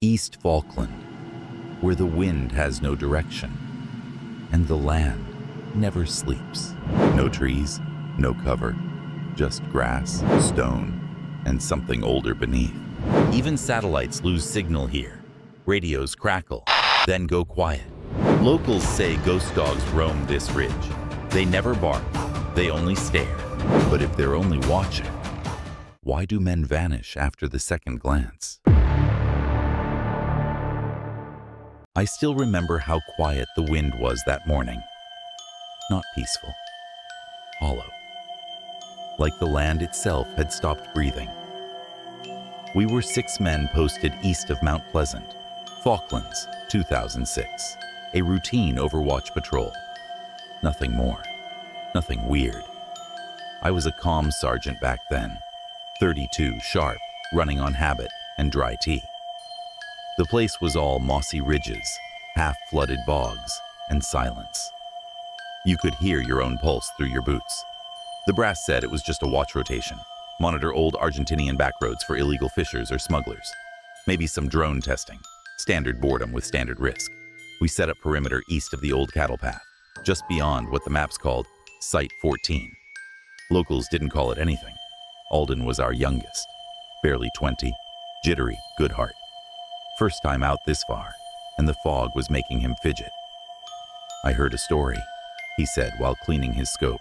East Falkland, where the wind has no direction and the land never sleeps. No trees, no cover, just grass, stone, and something older beneath. Even satellites lose signal here. Radios crackle, then go quiet. Locals say ghost dogs roam this ridge. They never bark, they only stare. But if they're only watching, why do men vanish after the second glance? I still remember how quiet the wind was that morning. Not peaceful, hollow, like the land itself had stopped breathing. We were 6 men posted east of Mount Pleasant, Falklands, 2006. A routine overwatch patrol. Nothing more, nothing weird. I was a comm sergeant back then, 32 sharp, running on habit and dry tea. The place was all mossy ridges, half-flooded bogs, and silence. You could hear your own pulse through your boots. The brass said it was just a watch rotation. Monitor old Argentinian backroads for illegal fishers or smugglers. Maybe some drone testing. Standard boredom with standard risk. We set up perimeter east of the old cattle path, just beyond what the maps called Site 14. Locals didn't call it anything. Alden was our youngest, barely 20, jittery, good heart. First time out this far, and the fog was making him fidget. I heard a story, he said while cleaning his scope.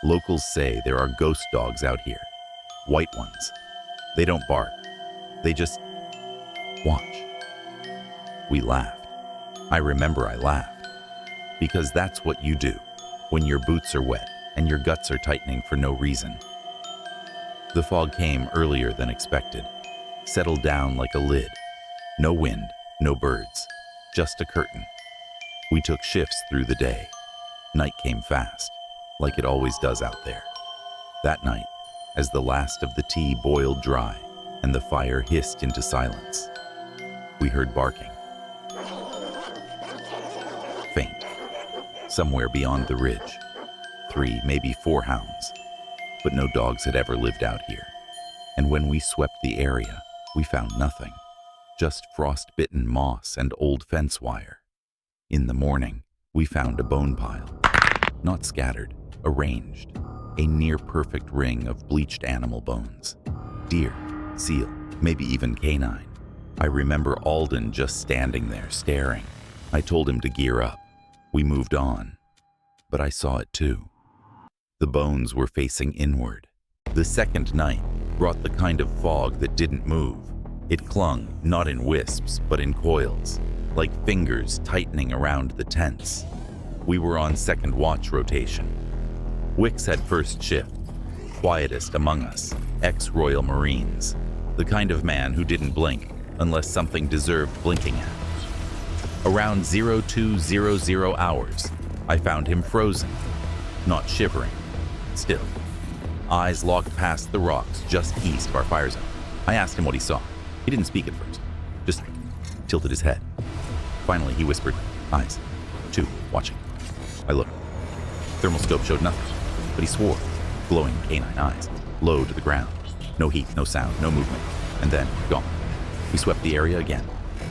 Locals say there are ghost dogs out here, white ones. They don't bark, they just watch. We laughed. I remember I laughed, because that's what you do when your boots are wet and your guts are tightening for no reason. The fog came earlier than expected, settled down like a lid. No wind, no birds, just a curtain. We took shifts through the day. Night came fast, like it always does out there. That night, as the last of the tea boiled dry and the fire hissed into silence, we heard barking. Faint, somewhere beyond the ridge. 3, maybe 4 hounds. But no dogs had ever lived out here. And when we swept the area, we found nothing. Just frost-bitten moss and old fence wire. In the morning, we found a bone pile. Not scattered, arranged. A near-perfect ring of bleached animal bones. Deer, seal, maybe even canine. I remember Alden just standing there, staring. I told him to gear up. We moved on. But I saw it too. The bones were facing inward. The second night brought the kind of fog that didn't move. It clung, not in wisps, but in coils, like fingers tightening around the tents. We were on second watch rotation. Wicks had first shift, quietest among us, ex-Royal Marines, the kind of man who didn't blink unless something deserved blinking at. Around 0200 hours, I found him frozen, not shivering, still. Eyes locked past the rocks just east of our fire zone. I asked him what he saw. He didn't speak at first, just tilted his head. Finally, he whispered, eyes. 2, watching. I looked. Thermal scope showed nothing, but he swore, glowing canine eyes, low to the ground. No heat, no sound, no movement, and then gone. We swept the area again.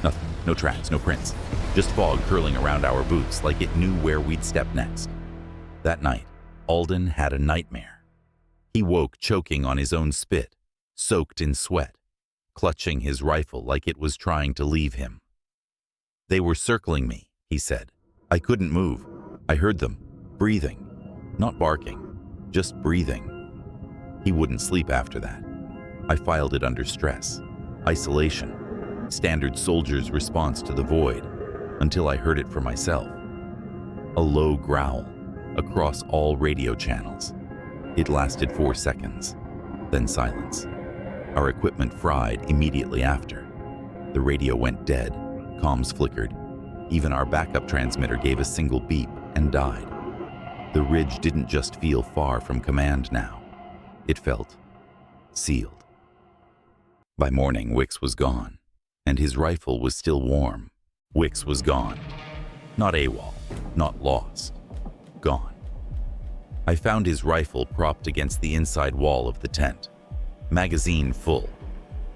Nothing, no tracks, no prints. Just fog curling around our boots like it knew where we'd step next. That night, Alden had a nightmare. He woke choking on his own spit, soaked in sweat, clutching his rifle like it was trying to leave him. They were circling me, he said. I couldn't move. I heard them, breathing, not barking, just breathing. He wouldn't sleep after that. I filed it under stress, isolation, standard soldier's response to the void, until I heard it for myself. A low growl across all radio channels. It lasted 4 seconds, then silence. Our equipment fried immediately after. The radio went dead, comms flickered. Even our backup transmitter gave a single beep and died. The ridge didn't just feel far from command now. It felt sealed. By morning, Wicks was gone, and his rifle was still warm. Wicks was gone. Not AWOL, not lost. Gone. I found his rifle propped against the inside wall of the tent. Magazine full.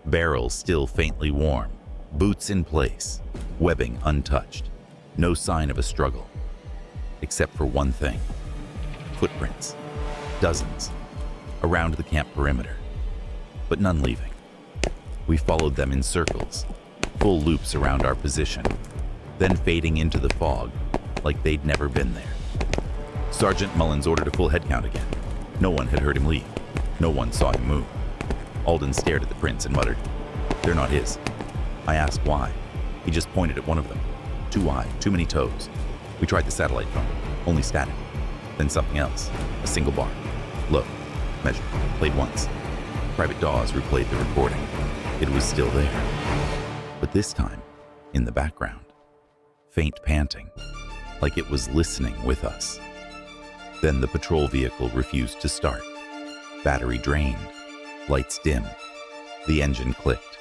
Barrel still faintly warm, Boots in place, webbing untouched, no sign of a struggle. Except for one thing. Footprints. Dozens. Around the camp perimeter. But none leaving. We followed them in circles, full loops around our position, then fading into the fog like they'd never been there. Sergeant Mullins ordered a full head count again. No one had heard him leave. No one saw him move. Alden stared at the prints and muttered, "They're not his." I asked why. He just pointed at one of them. Too wide, too many toes. We tried the satellite phone, only static. Then something else, a single bar. Low, measure, played once. Private Dawes replayed the recording. It was still there. But this time, in the background, faint panting, like it was listening with us. Then the patrol vehicle refused to start. Battery drained, lights dim. The engine clicked,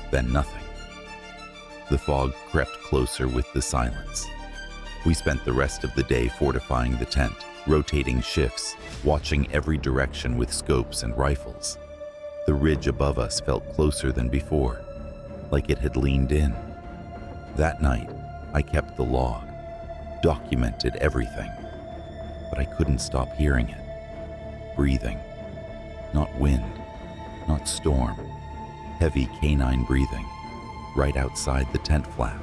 then nothing. The fog crept closer with the silence. We spent the rest of the day fortifying the tent, rotating shifts, watching every direction with scopes and rifles. The ridge above us felt closer than before, like it had leaned in. That night, I kept the log, documented everything, but I couldn't stop hearing it. Breathing. Not wind, not storm. Heavy canine breathing, right outside the tent flap.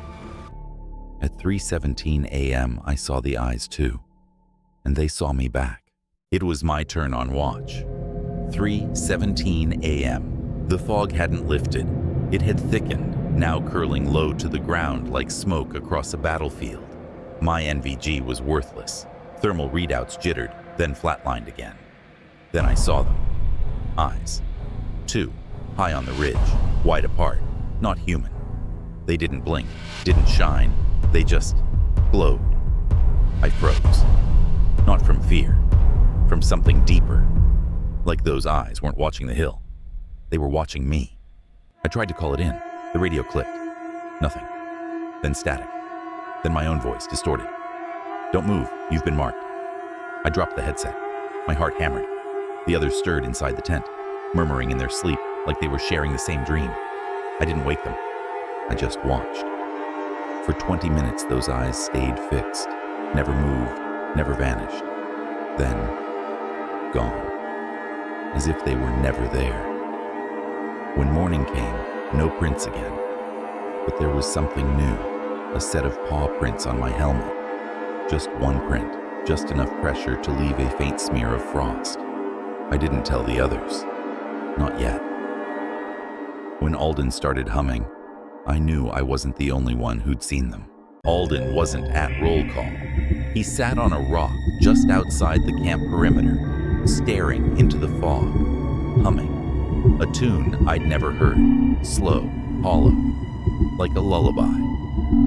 At 3:17 a.m., I saw the eyes too, and they saw me back. It was my turn on watch. 3:17 a.m. The fog hadn't lifted. It had thickened, now curling low to the ground like smoke across a battlefield. My NVG was worthless. Thermal readouts jittered, then flatlined again. Then I saw them. Eyes. Two, high on the ridge, wide apart, not human. They didn't blink, didn't shine, they just glowed. I froze. Not from fear, from something deeper. Like those eyes weren't watching the hill. They were watching me. I tried to call it in. The radio clicked. Nothing. Then static. Then my own voice, distorted. "Don't move, you've been marked." I dropped the headset. My heart hammered. The others stirred inside the tent, murmuring in their sleep like they were sharing the same dream. I didn't wake them. I just watched. For 20 minutes, those eyes stayed fixed, never moved, never vanished. Then, gone. As if they were never there. When morning came, no prints again. But there was something new, a set of paw prints on my helmet. Just one print, just enough pressure to leave a faint smear of frost. I didn't tell the others. Not yet. When Alden started humming, I knew I wasn't the only one who'd seen them. Alden wasn't at roll call. He sat on a rock just outside the camp perimeter, staring into the fog, humming. A tune I'd never heard, slow, hollow, like a lullaby,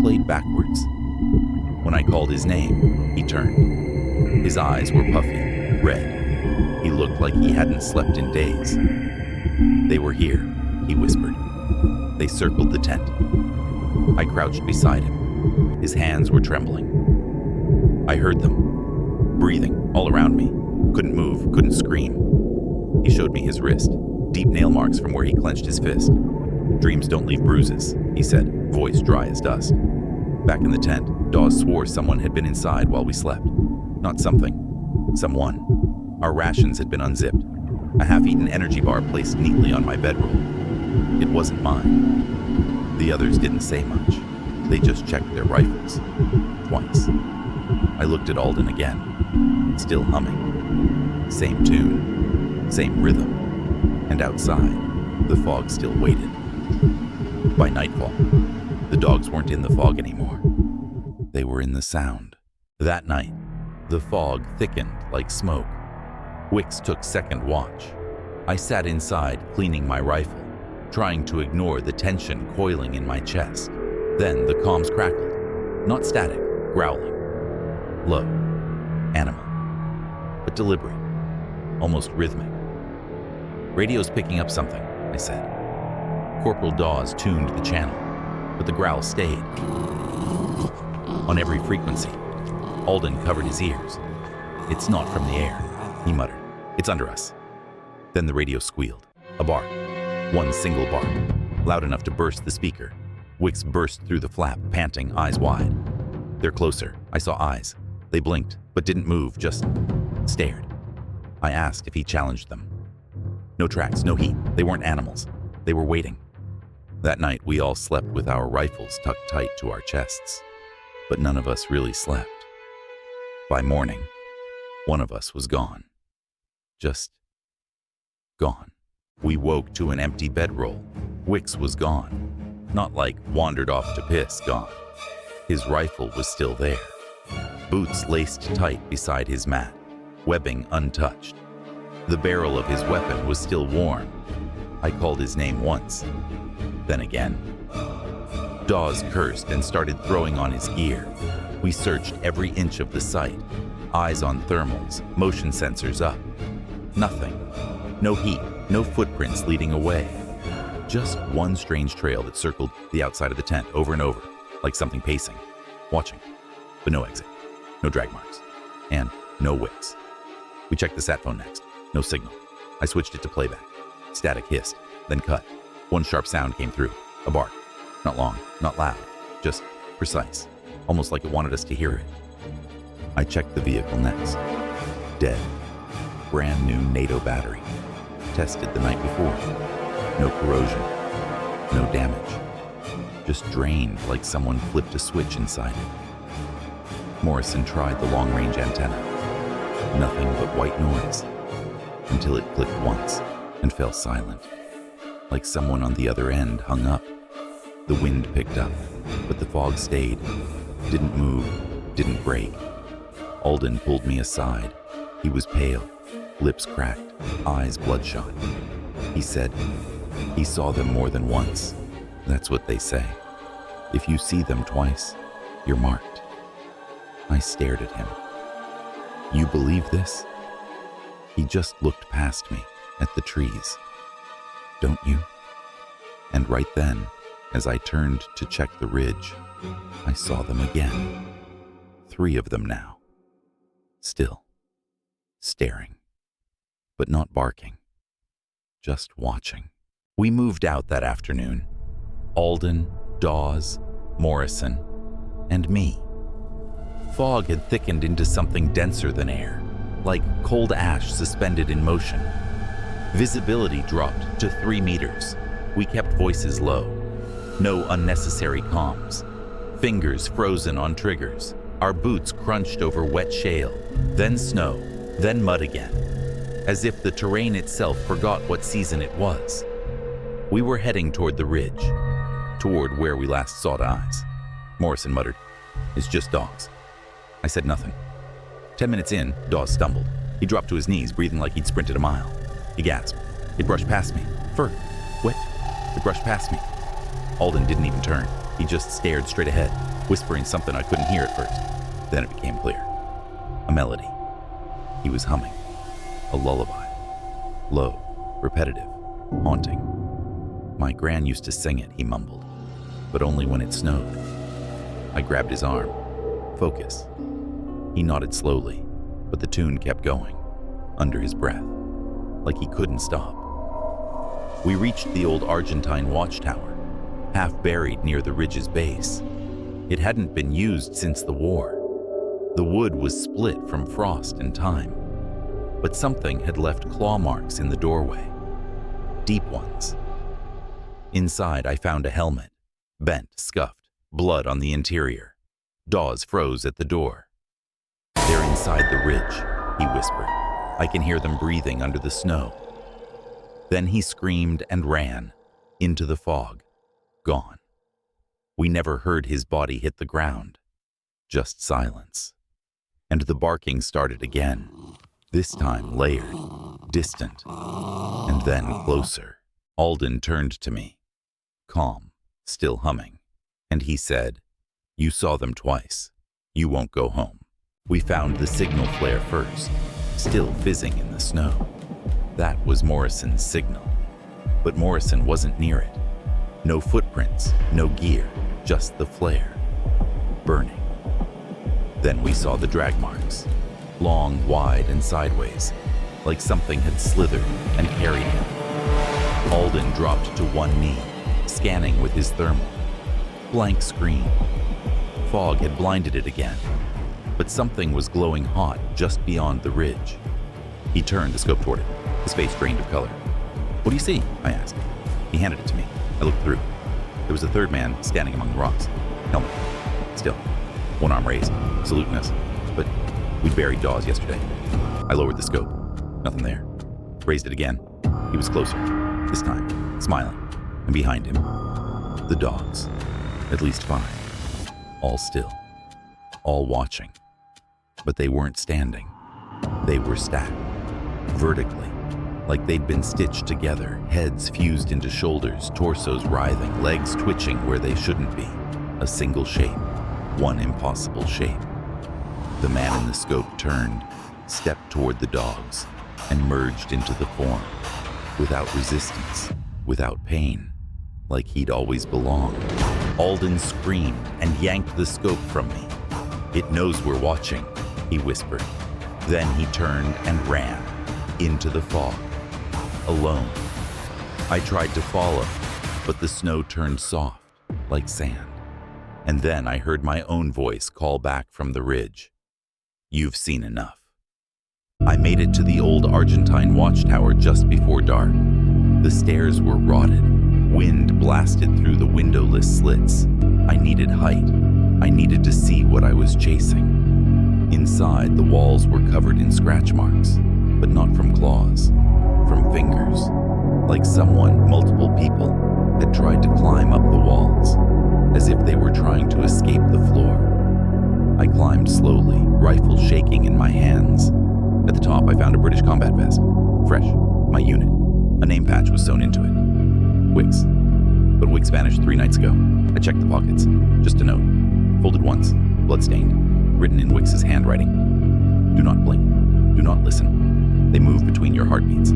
played backwards. When I called his name, he turned. His eyes were puffy, red. He looked like he hadn't slept in days. "They were here," he whispered. They circled the tent. I crouched beside him. His hands were trembling. I heard them, breathing all around me. Couldn't move, couldn't scream. He showed me his wrist, deep nail marks from where he clenched his fist. "Dreams don't leave bruises," he said, voice dry as dust. Back in the tent, Dawes swore someone had been inside while we slept. Not something, someone. Our rations had been unzipped. A half-eaten energy bar placed neatly on my bedroll. It wasn't mine. The others didn't say much. They just checked their rifles. Twice. I looked at Alden again. Still humming. Same tune. Same rhythm. And outside, the fog still waited. By nightfall, the dogs weren't in the fog anymore. They were in the sound. That night, the fog thickened like smoke. Wicks took second watch. I sat inside, cleaning my rifle, trying to ignore the tension coiling in my chest. Then the comms crackled. Not static, growling. Low. Animal. But deliberate. Almost rhythmic. "Radio's picking up something," I said. Corporal Dawes tuned the channel, but the growl stayed. On every frequency. Alden covered his ears. "It's not from the air," he muttered. "It's under us." Then the radio squealed. A bark. One single bark. loud enough to burst the speaker. Wicks burst through the flap, panting, eyes wide. They're closer. I saw eyes. They blinked, but didn't move, just stared. I asked if he challenged them. No tracks, no heat. They weren't animals. They were waiting. That night, we all slept with our rifles tucked tight to our chests, but none of us really slept. By morning, one of us was gone. Just gone. We woke to an empty bedroll. Wicks was gone. Not like wandered off to piss, gone. His rifle was still there. Boots laced tight beside his mat, webbing untouched. The barrel of his weapon was still warm. I called his name once, then again. Dawes cursed and started throwing on his gear. We searched every inch of the site, eyes on thermals, motion sensors up. Nothing. No heat, no footprints leading away. Just one strange trail that circled the outside of the tent over and over, like something pacing, watching. But no exit, no drag marks, and no Wicks. We checked the sat phone next. No signal. I switched it to playback. Static hissed, then cut. One sharp sound came through. A bark. Not long, not loud, just precise, almost like it wanted us to hear it. I checked the vehicle next. Dead. Brand new NATO battery. Tested the night before. No corrosion. No damage. Just drained like someone flipped a switch inside it. Morrison tried the long-range antenna. Nothing but white noise. Until it clicked once and fell silent. Like someone on the other end hung up. The wind picked up, but the fog stayed. Didn't move, didn't break. Alden pulled me aside. He was pale, lips cracked, eyes bloodshot. He said, he saw them more than once. That's what they say. If you see them twice, you're marked. I stared at him. You believe this? He just looked past me, at the trees. Don't you? And right then, as I turned to check the ridge, I saw them again. 3 of them now. Still. Staring. But not barking. Just watching. We moved out that afternoon. Alden, Dawes, Morrison, and me. Fog had thickened into something denser than air, like cold ash suspended in motion. Visibility dropped to 3 meters. We kept voices low. No unnecessary comms. Fingers frozen on triggers. Our boots crunched over wet shale, then snow, then mud again, as if the terrain itself forgot what season it was. We were heading toward the ridge, toward where we last saw eyes. Morrison muttered, "It's just dogs." I said nothing. 10 minutes in, Dawes stumbled. He dropped to his knees, breathing like he'd sprinted a mile. He gasped. It brushed past me. Fur. Wet. It brushed past me. Alden didn't even turn. He just stared straight ahead, whispering something I couldn't hear at first. Then it became clear. A melody. He was humming. A lullaby. Low, repetitive, haunting. My gran used to sing it, he mumbled, but only when it snowed. I grabbed his arm. Focus. He nodded slowly, but the tune kept going, under his breath, like he couldn't stop. We reached the old Argentine watchtower, half buried near the ridge's base. It hadn't been used since the war. The wood was split from frost and time, but something had left claw marks in the doorway, deep ones. Inside, I found a helmet, bent, scuffed, blood on the interior. Dawes froze at the door. "They're inside the ridge," he whispered. "I can hear them breathing under the snow." Then he screamed and ran, into the fog, gone. We never heard his body hit the ground, just silence. And the barking started again, this time layered, distant, and then closer. Alden turned to me, calm, still humming, and he said, "You saw them twice. You won't go home." We found the signal flare first, still fizzing in the snow. That was Morrison's signal. But Morrison wasn't near it. No footprints, no gear, just the flare, burning. Then we saw the drag marks, long, wide, and sideways, like something had slithered and carried him. Alden dropped to one knee, scanning with his thermal. Blank screen. Fog had blinded it again, but something was glowing hot just beyond the ridge. He turned the scope toward it, his face drained of color. "What do you see?" I asked. He handed it to me. I looked through. There was a third man standing among the rocks. Helmet. Still. One arm raised, saluting us. But we buried Dawes yesterday. I lowered the scope. Nothing there. Raised it again. He was closer. This time, smiling. And behind him, the dogs. At least 5. All still. All watching. But they weren't standing. They were stacked. Vertically. Like they'd been stitched together, heads fused into shoulders, torsos writhing, legs twitching where they shouldn't be. A single shape. One impossible shape. The man in the scope turned, stepped toward the dogs, and merged into the form. Without resistance, without pain, like he'd always belonged. Alden screamed and yanked the scope from me. "It knows we're watching," he whispered. Then he turned and ran, into the fog, alone. I tried to follow, but the snow turned soft, like sand. And then I heard my own voice call back from the ridge. "You've seen enough." I made it to the old Argentine watchtower just before dark. The stairs were rotted. Wind blasted through the windowless slits. I needed height. I needed to see what I was chasing. Inside, the walls were covered in scratch marks, but not from claws, from fingers. Like someone, multiple people, had tried to climb up the walls, as if they were trying to escape the floor. I climbed slowly, rifle shaking in my hands. At the top, I found a British combat vest. Fresh, my unit. A name patch was sewn into it. Wicks. But Wicks vanished 3 nights ago. I checked the pockets. Just a note. Folded once, bloodstained. Written in Wicks's handwriting. "Do not blink. Do not listen. They move between your heartbeats."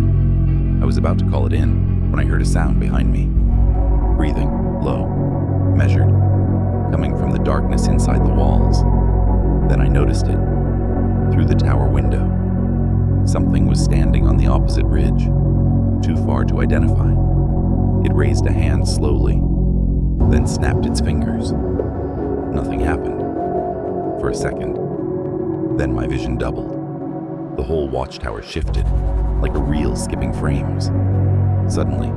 I was about to call it in when I heard a sound behind me. Breathing, low, measured, coming from the darkness inside the walls. Then I noticed it. Through the tower window. Something was standing on the opposite ridge, too far to identify. It raised a hand slowly, then snapped its fingers. Nothing happened. For a second. Then my vision doubled. The whole watchtower shifted, like a reel skipping frames. Suddenly,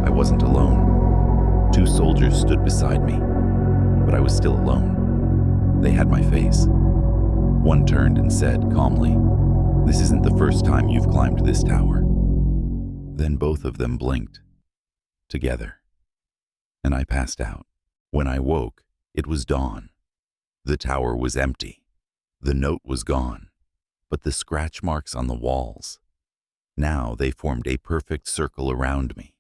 I wasn't alone. 2 soldiers stood beside me, but I was still alone. They had my face. One turned and said calmly, "This isn't the first time you've climbed this tower." Then both of them blinked, together, and I passed out. When I woke, it was dawn. The tower was empty. The note was gone, but the scratch marks on the walls. Now they formed a perfect circle around me,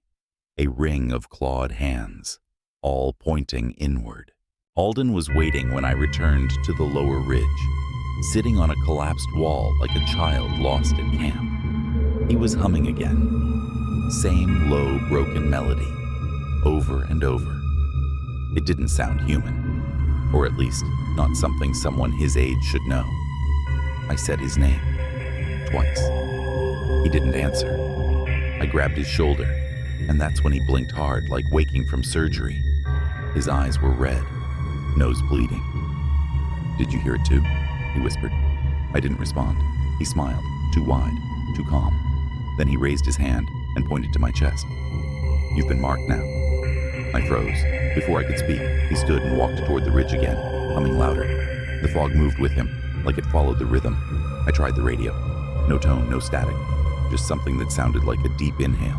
a ring of clawed hands, all pointing inward. Alden was waiting when I returned to the lower ridge, sitting on a collapsed wall like a child lost at camp. He was humming again. Same low, broken melody, over and over. It didn't sound human, or at least not something someone his age should know. I said his name, twice. He didn't answer. I grabbed his shoulder, and that's when he blinked hard, like waking from surgery. His eyes were red, nose bleeding. "Did you hear it too?" he whispered. I didn't respond. He smiled, too wide, too calm. Then he raised his hand and pointed to my chest. "You've been marked now." I froze. Before I could speak, he stood and walked toward the ridge again, humming louder. The fog moved with him, like it followed the rhythm. I tried the radio. No tone, no static, just something that sounded like a deep inhale,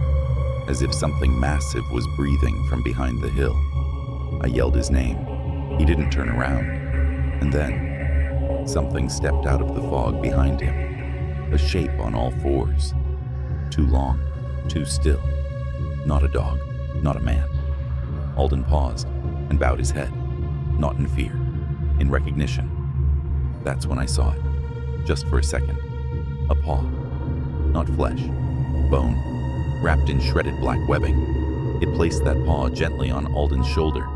as if something massive was breathing from behind the hill. I yelled his name. He didn't turn around. And then, something stepped out of the fog behind him, a shape on all 4s. Too long, too still. Not a dog, not a man. Alden paused and bowed his head, not in fear, in recognition. That's when I saw it, just for a second. A paw, not flesh, bone, wrapped in shredded black webbing. It placed that paw gently on Alden's shoulder.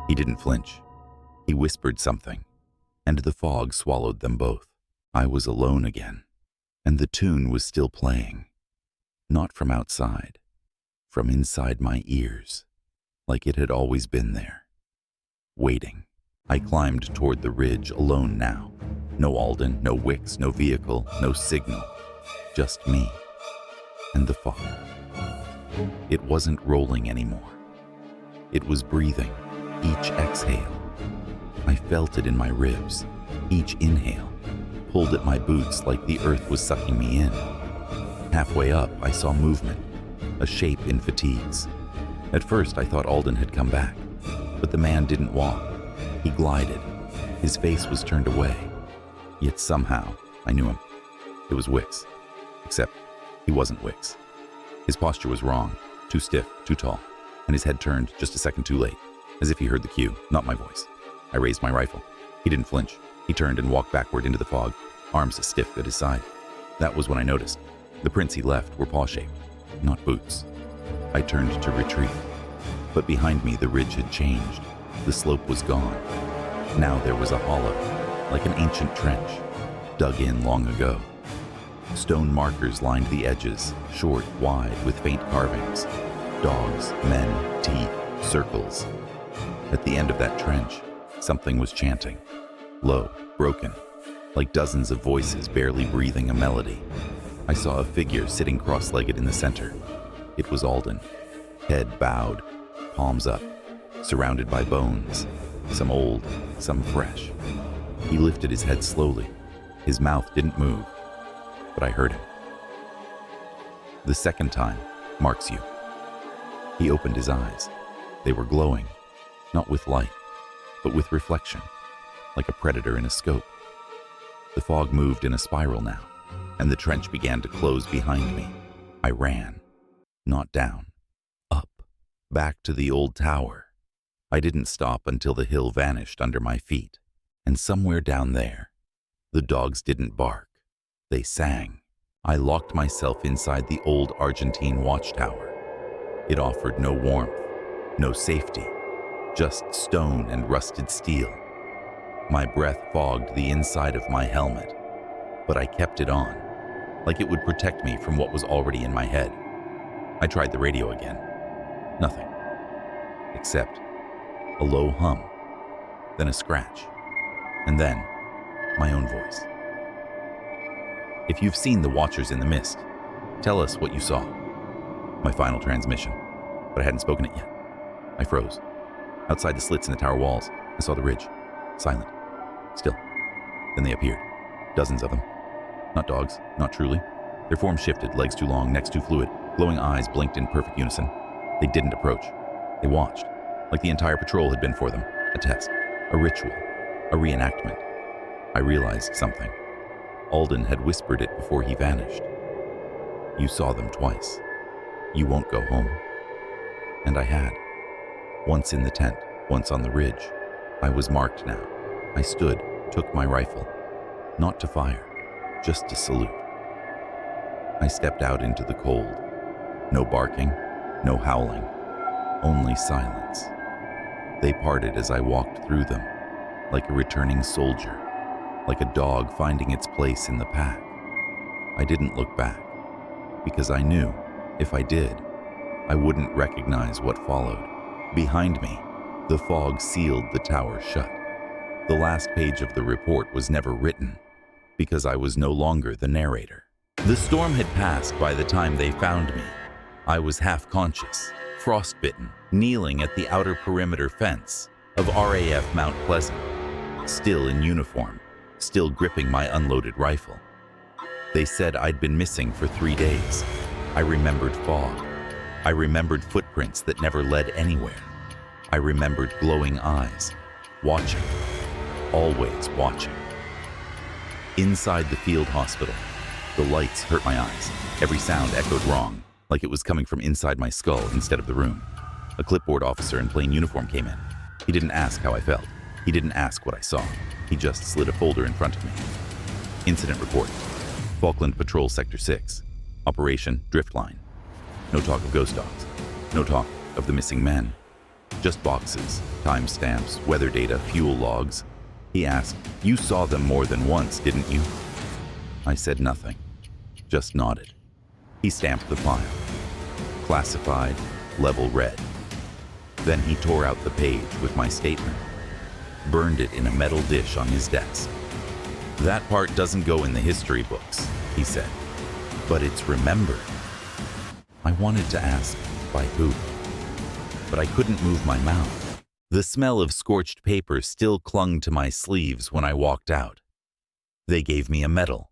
He didn't flinch. He whispered something, and the fog swallowed them both. I was alone again, and the tune was still playing. Not from outside, from inside my ears. like it had always been there, waiting. I climbed toward the ridge alone now. No Alden, no Wicks, no vehicle, no signal. Just me and the fog. It wasn't rolling anymore. It was breathing, each exhale. I felt it in my ribs. Each inhale pulled at my boots like the earth was sucking me in. Halfway up, I saw movement, a shape in fatigues. At first, I thought Alden had come back, but the man didn't walk. He glided. His face was turned away. Yet somehow, I knew him. It was Wicks. Except, he wasn't Wicks. His posture was wrong, too stiff, too tall, and his head turned just a second too late, as if he heard the cue, not my voice. I raised my rifle. He didn't flinch. He turned and walked backward into the fog, arms stiff at his side. That was when I noticed. The prints he left were paw-shaped, not boots. I turned to retreat, but behind me the ridge had changed. The slope was gone. Now there was a hollow, like an ancient trench, dug in long ago. Stone markers lined the edges, short, wide, with faint carvings. Dogs, men, teeth, circles. At the end of that trench, something was chanting. Low, broken, like dozens of voices barely breathing a melody. I saw a figure sitting cross-legged in the center. It was Alden, head bowed, palms up, surrounded by bones, some old, some fresh. He lifted his head slowly. His mouth didn't move, but I heard him. The second time marks you. He opened his eyes. They were glowing, not with light, but with reflection, like a predator in a scope. The fog moved in a spiral now, and the trench began to close behind me. I ran, not down, up, back to the old tower. I didn't stop until the hill vanished under my feet, and somewhere down there, the dogs didn't bark. They sang. I locked myself inside the old Argentine watchtower. It offered no warmth, no safety, just stone and rusted steel. My breath fogged the inside of my helmet, but I kept it on, like it would protect me from what was already in my head. I tried the radio again. Nothing. Except a low hum, then a scratch, and then my own voice. If you've seen The Watchers in the Mist, tell us what you saw. My final transmission, but I hadn't spoken it yet. I froze. Outside the slits in the tower walls, I saw the ridge, silent, still. Then they appeared, dozens of them. Not dogs, not truly. Their forms shifted, legs too long, necks too fluid, glowing eyes blinked in perfect unison. They didn't approach. They watched, like the entire patrol had been for them, a test, a ritual, a reenactment. I realized something. Alden had whispered it before he vanished. You saw them twice. You won't go home. And I had. Once in the tent, once on the ridge. I was marked now. I stood, took my rifle. Not to fire, just to salute. I stepped out into the cold. No barking, no howling, only silence. They parted as I walked through them, like a returning soldier, like a dog finding its place in the pack. I didn't look back, because I knew, if I did, I wouldn't recognize what followed. Behind me, the fog sealed the tower shut. The last page of the report was never written, because I was no longer the narrator. The storm had passed by the time they found me. I was half-conscious, frostbitten, kneeling at the outer perimeter fence of RAF Mount Pleasant, still in uniform, still gripping my unloaded rifle. They said I'd been missing for 3 days. I remembered fog. I remembered footprints that never led anywhere. I remembered glowing eyes, watching, always watching. Inside the field hospital, the lights hurt my eyes. Every sound echoed wrong, like it was coming from inside my skull instead of the room. A clipboard officer in plain uniform came in. He didn't ask how I felt. He didn't ask what I saw. He just slid a folder in front of me. Incident report. Falkland Patrol Sector 6. Operation Driftline. No talk of ghost dogs. No talk of the missing men. Just boxes, timestamps, weather data, fuel logs. He asked, "You saw them more than once, didn't you?" I said nothing, just nodded. He stamped the file. Classified, level red. Then he tore out the page with my statement, burned it in a metal dish on his desk. "That part doesn't go in the history books," he said, "but it's remembered." I wanted to ask, by who? But I couldn't move my mouth. The smell of scorched paper still clung to my sleeves when I walked out. They gave me a medal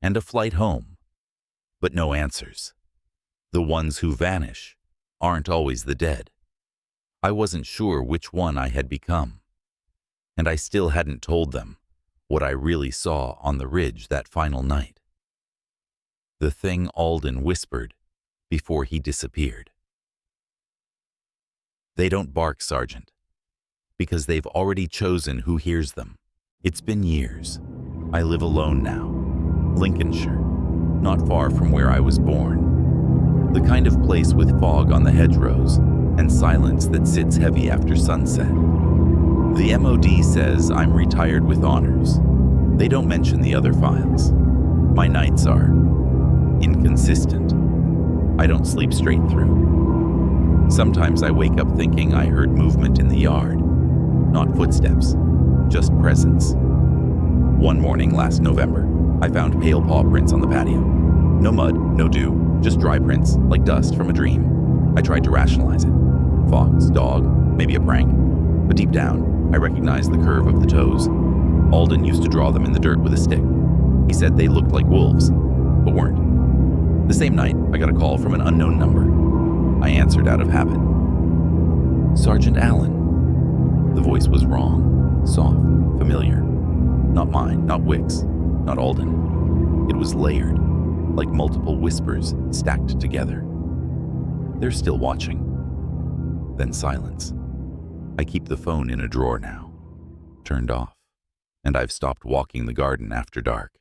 and a flight home, but no answers. The ones who vanish aren't always the dead. I wasn't sure which one I had become, and I still hadn't told them what I really saw on the ridge that final night. The thing Alden whispered before he disappeared. "They don't bark, Sergeant, because they've already chosen who hears them. It's been years. I live alone now, Lincolnshire, not far from where I was born. The kind of place with fog on the hedgerows and silence that sits heavy after sunset. The MOD says I'm retired with honors. They don't mention the other files. My nights are inconsistent. I don't sleep straight through. Sometimes I wake up thinking I heard movement in the yard. Not footsteps, just presence. One morning last November, I found pale paw prints on the patio. No mud, no dew, just dry prints, like dust from a dream. I tried to rationalize it. Fox, dog, maybe a prank. But deep down, I recognized the curve of the toes. Alden used to draw them in the dirt with a stick. He said they looked like wolves, but weren't. The same night, I got a call from an unknown number. I answered out of habit. "Sergeant Allen." The voice was wrong, soft, familiar. Not mine, not Wick's, not Alden. It was layered, like multiple whispers stacked together. "They're still watching." Then silence. I keep the phone in a drawer now, turned off, and I've stopped walking the garden after dark.